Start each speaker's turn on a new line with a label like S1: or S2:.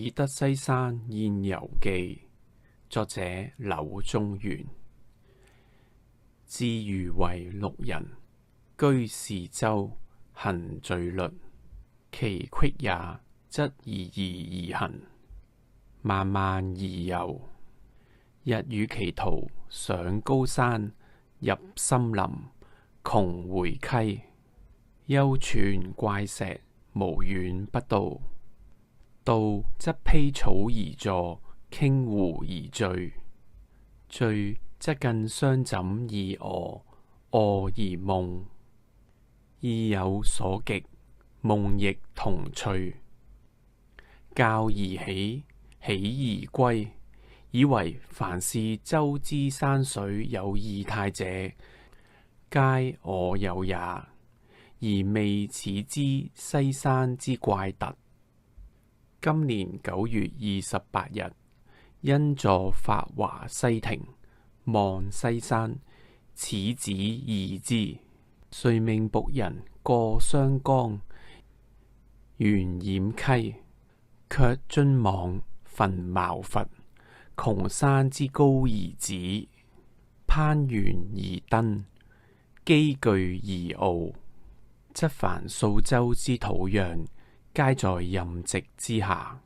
S1: 只得西山宴遊記，作者柳宗元。自余為陸人，居士州，行序律。其隙也，則怡怡而行，漫漫而遊。日與其途，上高山，入深林，窮回溪。幽囙怪石，無遠不到。到則披草而坐，傾壺而醉。醉則更相枕而臥，臥而夢。意有所極，夢亦同趣。覺而起，起而歸。以為凡是洲之山水有異態者，皆我有也，而未始知西山之怪特。今年9月28日，因坐法華西亭，望西山，始指異之。遂命僕人過湘江，沿堰溪，卻遵望焚茅伐。窮山之高而止，攀援而登，積聚而傲。則凡數洲之土壤，皆在任席之下。